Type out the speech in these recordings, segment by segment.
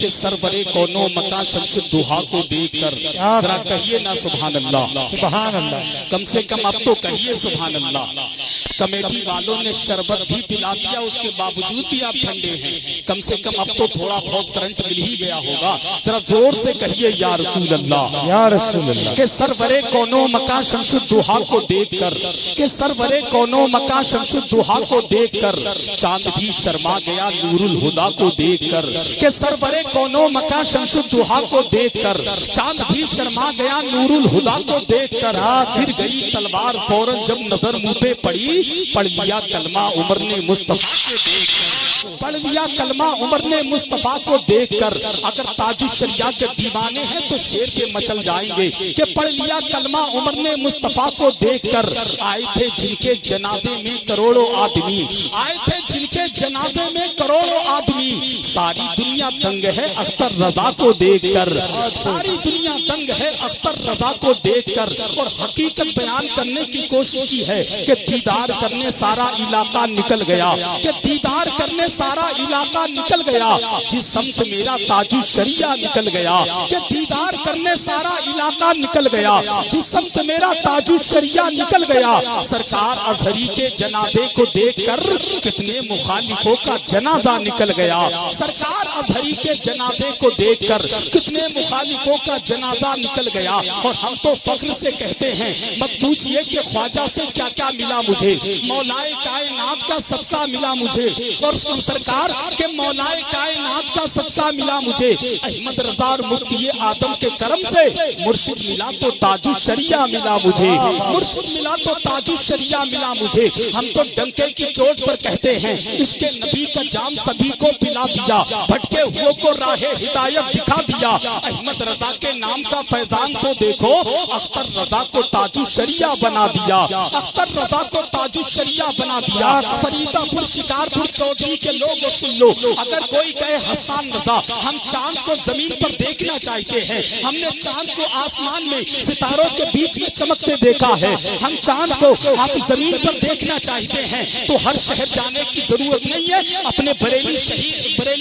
کہ سرورے کونو مکان شمس الدوحا کو دیکھ کر ذرا کہیے نا سبحان اللہ، سبحان اللہ، کم سے کم اب تو کہیے سبحان اللہ۔ کمیٹی والوں نے شربت بھی پلا دیا، اس کے باوجود بھی آپ ٹھنڈے ہیں، کم سے کم اب تو تھوڑا بہت کرنٹ مل ہی گیا ہوگا، ذرا زور سے کہیے یا رسول اللہ، یا رسول اللہ۔ کہ سرورے کونو مکان شمس الدوحا کو دیکھ کر، کہ سرورے کونو مکان شمس الدوحا کو دیکھ کر چاند بھی شرما گیا نور الہدا کو دیکھ کر، کہ سرورے کونو مکان شمس الدوحا کو دیکھ کر چاند بھی شرما گیا نور الہدا کو دیکھ کر، پھر گئی تلوار فوراً جب نظر منہ پہ پڑی، پڑھ لیا کلمہ عمر نے مصطفیٰ کو دیکھ کر، پڑھ لیا کلمہ عمر نے مصطفیٰ کو دیکھ کر۔ اگر تاج الشریعہ کے دیوانے ہیں تو شیر کے مچل جائیں گے کہ پڑھ لیا کلمہ عمر نے مصطفیٰ کو دیکھ کر۔ آئے تھے جن کے جنازے میں کروڑوں آدمی، آئے تھے جن کے جنازے میں کروڑوں آدمی، ساری دنیا دنگ ہے اختر رضا کو دیکھ کر، ساری دنیا دنگ ہے اختر رضا کو دیکھ کر۔ اور حقیقت بیان کرنے کی کوشش کی ہے کہ دیدار کرنے سارا علاقہ نکل گیا، کہ دیدار کرنے سارا علاقہ نکل گیا، جس سمت میرا تاج الشریعہ نکل گیا، کہ دیدار کرنے سارا علاقہ نکل گیا، جس سمت میرا تاج الشریعہ نکل گیا۔ سرکار اظہری کے جنازے کو دیکھ کر کتنے مخالفوں کا جنازہ نکل گیا، سرکار اظہری کے جنازے کو دیکھ کر کتنے مخالفوں کا جنازہ نکل گیا۔ اور ہم تو فخر سے کہتے ہیں، مت پوچھئے کہ خواجہ سے کیا کیا ملا مجھے، مولائے کائنات کا صدقہ ملا مجھے، اور سرکار کے مولائے کائنات کا صدقہ ملا مجھے۔ احمد رضا اور مفتی اعظم کے کرم سے مرشد ملا تو تاج الشریعہ ملا مجھے، مرشد ملا تو تاج الشریعہ ملا مجھے۔ ہم تو ڈنکے کی چوٹ پر کہتے ہیں، عشق نبی کا جام سبھی کو پلا دیا، بھٹکے ہوئے کو راہ ہدایت دکھا دیا۔ احمد رضا کے نام کا فیضان تو دیکھو، اختر رضا کو تاج الشریعہ بنا دیا، اختر رضا کو تاج الشریعہ بنا دیا۔ فریدہ پور شکارپور چودھری کے لوگوں سن لو، اگر کوئی کہے حسان رضا ہم چاند کو زمین پر دیکھنا چاہتے ہیں، ہم نے چاند کو آسمان میں ستاروں کے بیچ میں چمکتے دیکھا ہے، ہم چاند کو آپ زمین پر دیکھنا چاہتے ہیں، تو ہر شہر جانے کی ضرورت نہیں ہے، اپنے بریلی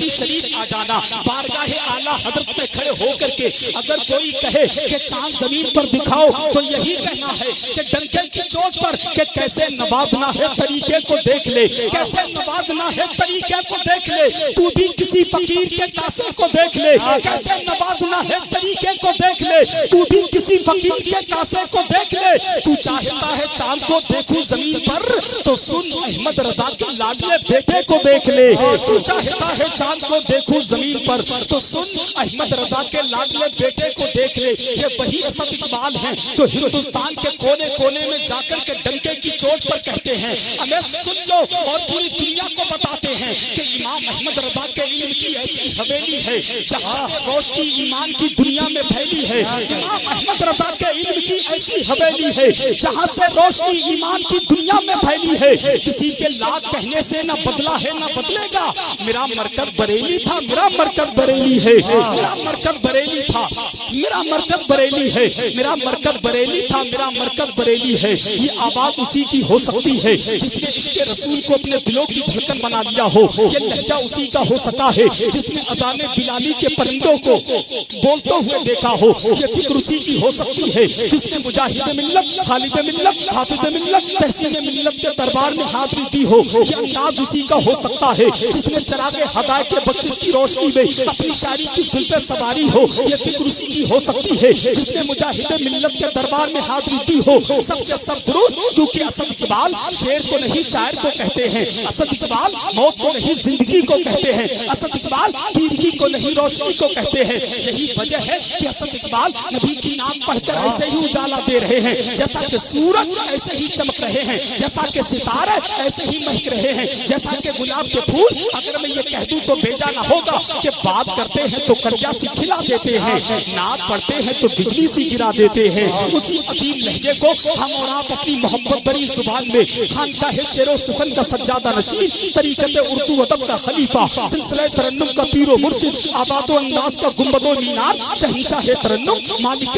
شریف آ جانا، بارگاہ اعلیٰ حضرت میں کھڑے ہو کر کے اگر کوئی کہے کہ چاند زمین پر دکھاؤ تو یہی کہنا ہے کہ ڈنکے کی چوٹ پر کہ کیسے نوازنا ہے طریقے کو دیکھ لے، کیسے نوازنا ہے طریقے کو دیکھ لے، تو بھی کسی فقیر کے کاسے کو دیکھ لے، کیسے نوازنا ہے طریقے کو دیکھ لے، تو بھی کسی فقیر کے کاسے کو دیکھ لے۔ تو چاہتا ہے چاند کو دیکھوں زمین پر تو سن احمد رضا کے لاڈلے بیٹے کو دیکھ لے، تو چاہتا ہے چاند کو دیکھوں زمین پر تو سن احمد رضا کے لاڈلے بیٹے کو دیکھ لے۔ یہ وہی اسد اقبال ہیں جو ہندوستان کے کونے کونے میں جا کر کے ڈنکے کی چوٹ پر کہتے ہیں، ہمیں سن لو، اور پوری دنیا کو بتاتے ہیں کہ امام احمد رضا کے علم کی ایسی حویلی ہے جہاں سے روشنی ایمان کی دنیا میں پھیلی ہے، امام احمد رضا کے علم کی ایسی حویلی ہے جہاں سے روشنی ایمان کی دنیا میں پھیلی ہے۔ کسی کے لاکھ کہنے سے نہ بدلا ہے نہ بدلے گا، میرا مرکز بریلی تھا، میرا مرکز بریلی ہے، میرا مرکز بریلی تھا، میرا مرکز بریلی ہے، میرا مرکز بریلی تھا، میرا مرکز بریلی ہے۔ یہ آواز اسی کی ہو سکتی ہے جس نے عشق رسول کو اپنے دلوں کی دھڑکن بنا لیا ہو، یہ لہجہ اسی کا ہو سکا ہے جس نے اذان بلالی کے پرندوں کو بولتے ہوئے دیکھا ہو، یہ فکر اسی کی ہو سکتی ہے جس نے مجاہد ملت، خالد ملت، حافظ ملت، تحسین ملت کے دربار میں حاضری دی ہو، یہ انداز اسی کا ہو سکتا ہے جس نے چراغ ہدایت کے بخشش کی روشنی میں اپنی شاعری کی زلفیں سواری ہو، یہ فکر اسی کی ہو سکتی ہے جس نے مجاہد ملت کے دربار میں حاضری دی ہو۔ سب کے سب درست، کیونکہ اسد اقبال شعر کو نہیں شاعر کو کہتے ہیں، اسد اقبال موت کو نہیں زندگی کو کہتے ہیں، اسد اقبال تیرگی کو نہیں روشنی کو کہتے ہیں۔ یہی وجہ ہے کہ اسد اقبال نبی کی نام پڑھ کر ایسے ہی اجالا دے رہے ہیں، جیسا کہ سورج ایسے ہی چمک رہے ہیں، جیسا کہ ستارے ایسے ہی مہک رہے ہیں، جیسا کہ گلاب کے پھول۔ اگر میں یہ کہہ دوں تو بیجا نہ ہوگا کہ بات کرتے ہیں تو کریا سی کھلا دیتے ہیں، نعت پڑھتے ہیں تو بجلی سی گرا دیتے ہیں۔ اسی عظیم لہجے کو ہم اور آپ اپنی محبت بری زبان میں خانقاہ شعر و سخن کا سجادہ نشین، طریقت اردو ادب کا خلیفہ، سلسلہ ترنم کا پیر و مرشد، آباد و انداز کا گنبد و مینار، شہنشاہ ترنم، مالک